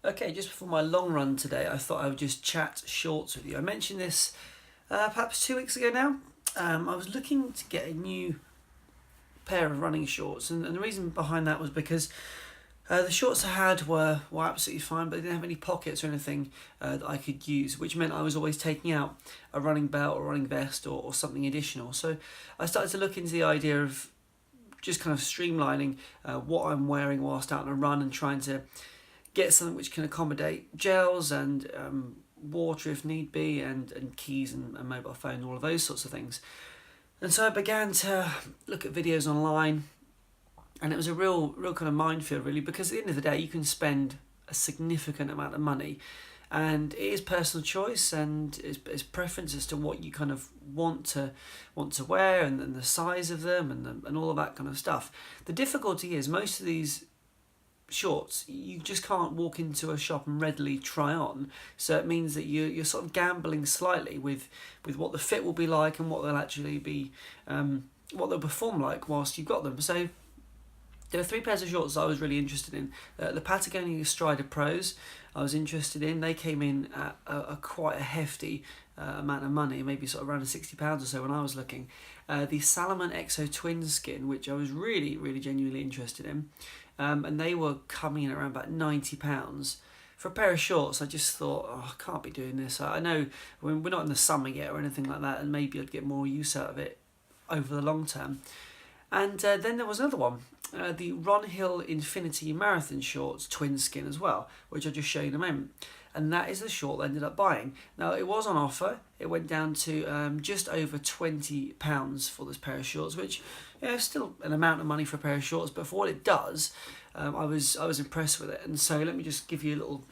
Okay, just before my long run today, I thought I would just chat shorts with you. I mentioned this perhaps 2 weeks ago now. I was looking to get a new pair of running shorts, and the reason behind that was because the shorts I had were absolutely fine, but they didn't have any pockets or anything that I could use, which meant I was always taking out a running belt or running vest or something additional. So I started to look into the idea of just kind of streamlining what I'm wearing whilst out on a run and trying to get something which can accommodate gels and water if need be, and keys and mobile phone, all of those sorts of things. And so I began to look at videos online, and it was a real kind of minefield, really, because at the end of the day, you can spend a significant amount of money, and it is personal choice and it's preference as to what you kind of want to wear, and the size of them, and all of that kind of stuff. The difficulty is most of these shorts you just can't walk into a shop and readily try on, so it means that you're sort of gambling slightly with what the fit will be like and what they'll actually be, what they'll perform like whilst you've got them. So there are three pairs of shorts I was really interested in. The Patagonia Strider Pros I was interested in. They came in at a quite a hefty amount of money, maybe sort of around £60 or so when I was looking. The Salomon Exo Twin Skin, which I was really genuinely interested in, and they were coming in around about £90 for a pair of shorts. I just thought, oh, I can't be doing this. I know we're not in the summer yet or anything like that, and maybe I'd get more use out of it over the long term. And then there was another one, the Ronhill Infinity Marathon shorts, twin skin as well, which I'll just show you in a moment. And that is the short I ended up buying. Now, it was on offer. It went down to just over £20 for this pair of shorts, which, is still an amount of money for a pair of shorts, but for what it does, I was impressed with it. And so let me just give you a little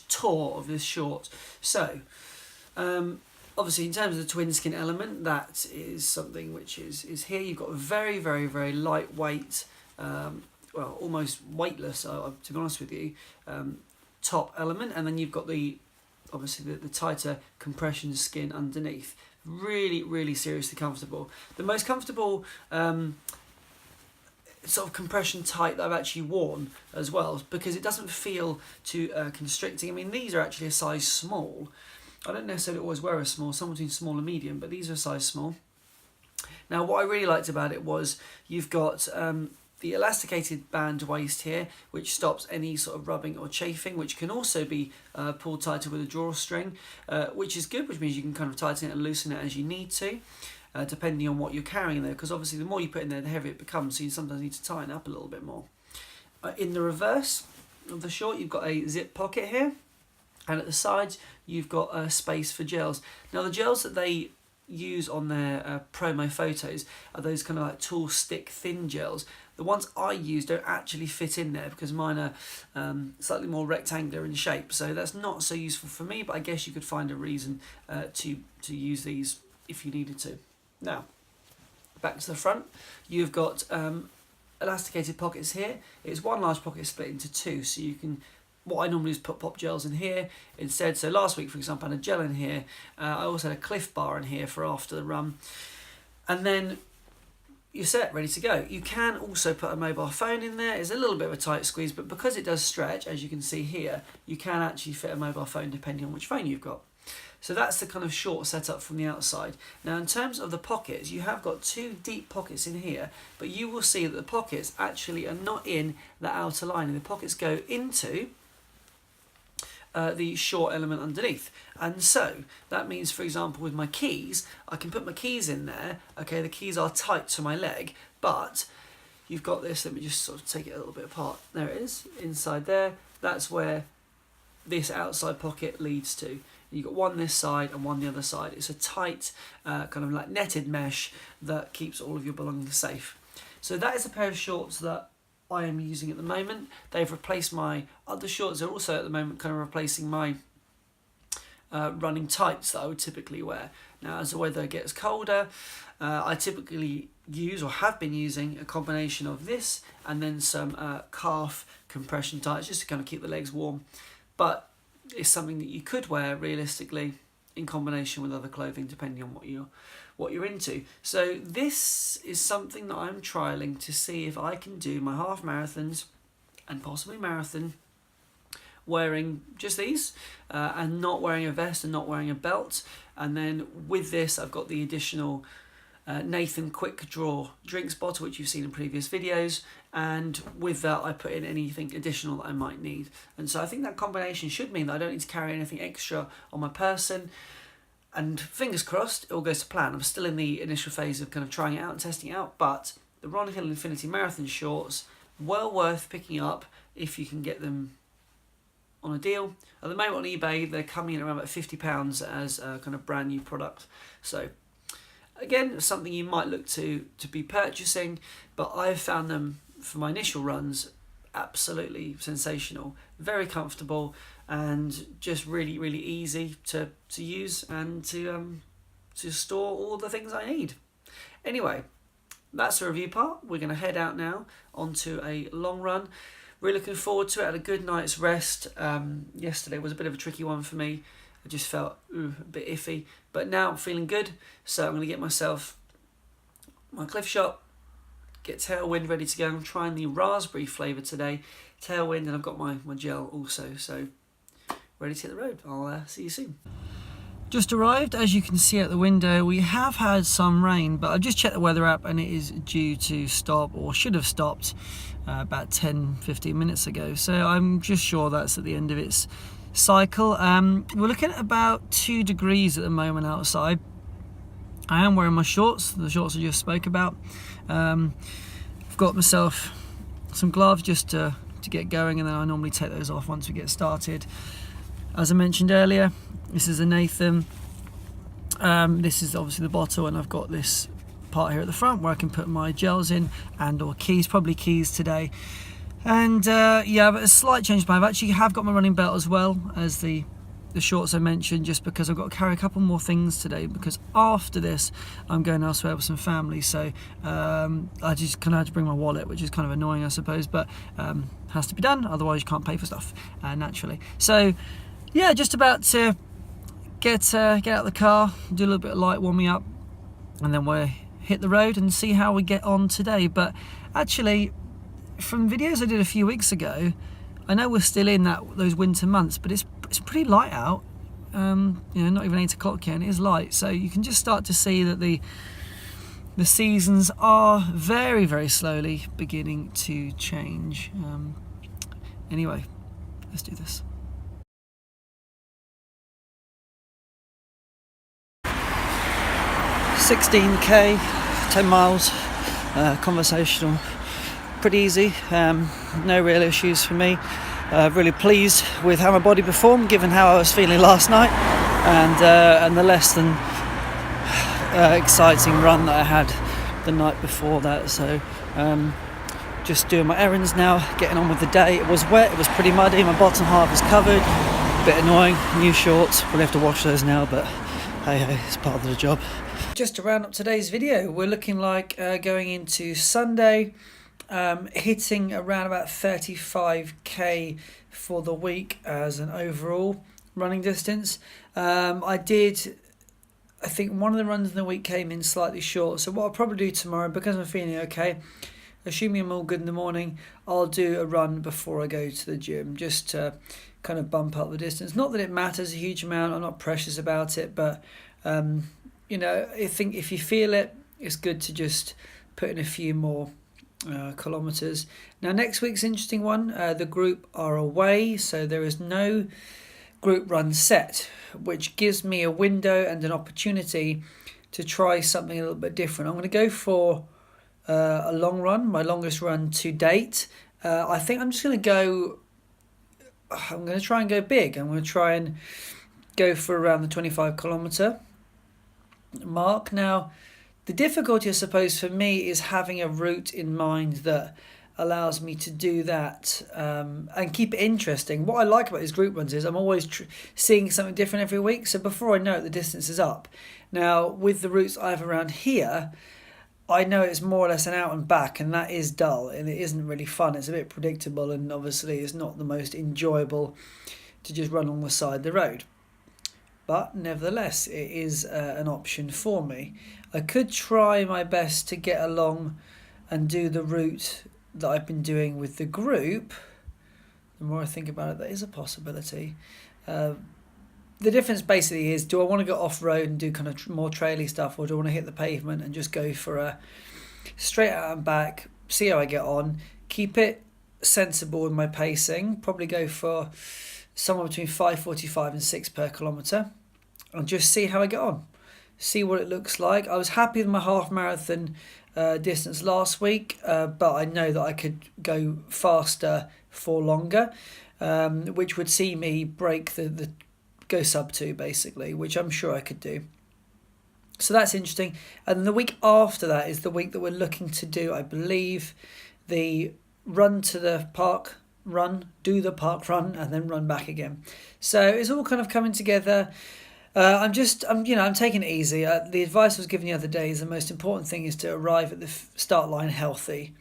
tour of this short. So, obviously, in terms of the twin skin element, that is something which is here. You've got a very lightweight, almost weightless, to be honest with you, top element, and then you've got obviously the tighter compression skin underneath. Really seriously comfortable. The most comfortable sort of compression type that I've actually worn as well, because it doesn't feel too constricting. I mean, these are actually a size small. I don't necessarily always wear a small, somewhere between small and medium, but these are a size small. Now, what I really liked about it was you've got the elasticated band waist here, which stops any sort of rubbing or chafing, which can also be pulled tighter with a drawstring, which is good, which means you can kind of tighten it and loosen it as you need to, depending on what you're carrying there, because obviously the more you put in there, the heavier it becomes, so you sometimes need to tighten up a little bit more. In the reverse of the short, you've got a zip pocket here, and at the sides, you've got space for gels. Now, the gels that they use on their promo photos are those kind of like tool stick thin gels. The ones I use don't actually fit in there because mine are slightly more rectangular in shape, so that's not so useful for me, but I guess you could find a reason to use these if you needed to. Now, back to the front, you've got elasticated pockets here. It's one large pocket split into two, so you can, what I normally do is put pop gels in here instead. So last week, for example, I had a gel in here. I also had a Cliff Bar in here for after the run. And then you're set, ready to go. You can also put a mobile phone in there. It's a little bit of a tight squeeze, but because it does stretch, as you can see here, you can actually fit a mobile phone depending on which phone you've got. So that's the kind of short setup from the outside. Now, in terms of the pockets, you have got two deep pockets in here, but you will see that the pockets actually are not in the outer lining. The pockets go into the short element underneath. And so that means, for example, with my keys, I can put my keys in there. Okay, the keys are tight to my leg, but you've got this. Let me just sort of take it a little bit apart. There it is, inside there. That's where this outside pocket leads to. You've got one this side and one the other side. It's a tight kind of like netted mesh that keeps all of your belongings safe. So that is a pair of shorts that I am using at the moment. They've replaced my other shorts. They're also at the moment kind of replacing my running tights that I would typically wear. Now, as the weather gets colder, I typically use, or have been using, a combination of this and then some calf compression tights just to kind of keep the legs warm. But it's something that you could wear realistically in combination with other clothing depending on what you're into. So this is something that I'm trialing to see if I can do my half marathons and possibly marathon wearing just these and not wearing a vest and not wearing a belt. And then with this, I've got the additional Nathan Quick Draw drinks bottle, which you've seen in previous videos, and with that I put in anything additional that I might need. And so I think that combination should mean that I don't need to carry anything extra on my person, and fingers crossed it all goes to plan. I'm still in the initial phase of kind of trying it out and testing it out, but the Ronhill Infinity Marathon shorts, well worth picking up if you can get them on a deal. At the moment on eBay they're coming in around about £50 as a kind of brand new product. So again, something you might look to be purchasing, but I've found them for my initial runs absolutely sensational, very comfortable, and just really, really easy to use and to store all the things I need. Anyway, that's the review part. We're going to head out now onto a long run. Really looking forward to it. Had a good night's rest. Yesterday was a bit of a tricky one for me. I just felt a bit iffy, but now I'm feeling good, so I'm going to get myself my Cliff Shot, get Tailwind ready to go. I'm trying the raspberry flavour today, Tailwind, and I've got my gel also, so ready to hit the road. I'll see you soon. Just arrived. As you can see out the window, we have had some rain, but I've just checked the weather app and it is due to stop, or should have stopped about 10-15 minutes ago, so I'm just sure that's at the end of its cycle. We're looking at about 2 degrees at the moment outside. I am wearing my shorts, the shorts I just spoke about. I've got myself some gloves just to get going, and then I normally take those off once we get started. As I mentioned earlier, this is a Nathan. This is obviously the bottle, and I've got this part here at the front where I can put my gels in and or keys, probably keys today. And yeah, but a slight change plan. I've actually got my running belt as well as the shorts I mentioned, just because I've got to carry a couple more things today, because after this I'm going elsewhere with some family, so I just kind of had to bring my wallet, which is kind of annoying I suppose, but has to be done, otherwise you can't pay for stuff naturally. So yeah, just about to get out of the car, do a little bit of light warming up, and then we'll hit the road and see how we get on today. But actually, from videos I did a few weeks ago, I know we're still in those winter months, but it's pretty light out. You know, not even 8 o'clock yet, and it is light, so you can just start to see that the seasons are very, very slowly beginning to change. Anyway, let's do this. 16k, 10 miles, conversational, pretty easy, no real issues for me. Really pleased with how my body performed given how I was feeling last night, and the less than exciting run that I had the night before that. So just doing my errands now, getting on with the day. It was wet, it was pretty muddy, my bottom half is covered, a bit annoying. New shorts, we'll have to wash those now, but hey, it's part of the job. Just to round up today's video, we're looking like going into Sunday, hitting around about 35k for the week as an overall running distance. I think one of the runs in the week came in slightly short, so what I'll probably do tomorrow, because I'm feeling okay, assuming I'm all good in the morning, I'll do a run before I go to the gym, just to kind of bump up the distance. Not that it matters a huge amount, I'm not precious about it, but you know, I think if you feel it, it's good to just put in a few more kilometres. Now next week's an interesting one. The group are away, so there is no group run set, which gives me a window and an opportunity to try something a little bit different. I'm going to go for a long run, my longest run to date. I think I'm just going to try and go big. I'm going to try and go for around the 25 kilometre mark. Now, the difficulty, I suppose, for me is having a route in mind that allows me to do that and keep it interesting. What I like about these group runs is I'm always seeing something different every week, so before I know it, the distance is up. Now, with the routes I have around here, I know it's more or less an out and back, and that is dull, and it isn't really fun. It's a bit predictable, and obviously it's not the most enjoyable to just run on the side of the road. But nevertheless, it is an option for me. I could try my best to get along and do the route that I've been doing with the group, the more I think about it, that is a possibility. The difference basically is, do I want to go off-road and do kind of more traily stuff, or do I want to hit the pavement and just go for a straight out and back, see how I get on, keep it sensible in my pacing, probably go for somewhere between 5:45 and 6 per kilometre, and just see how I get on, see what it looks like. I was happy with my half marathon distance last week, but I know that I could go faster for longer, which would see me break the go sub 2 basically, which I'm sure I could do. So that's interesting. And the week after that is the week that we're looking to do, I believe, the run to the park run, do the park run, and then run back again. So it's all kind of coming together. I'm taking it easy. The advice I was given the other day is the most important thing is to arrive at the start line healthy.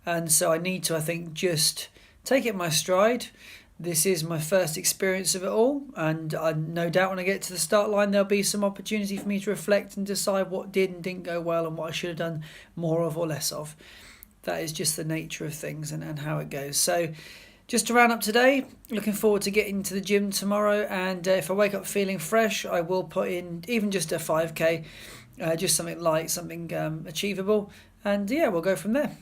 And so I need to, I think, just take it in my stride. This is my first experience of it all, and I no doubt when I get to the start line there'll be some opportunity for me to reflect and decide what did and didn't go well and what I should have done more of or less of. That is just the nature of things and how it goes. So just to round up today, looking forward to getting to the gym tomorrow, and if I wake up feeling fresh, I will put in even just a 5k, just something light, something achievable, and yeah, we'll go from there.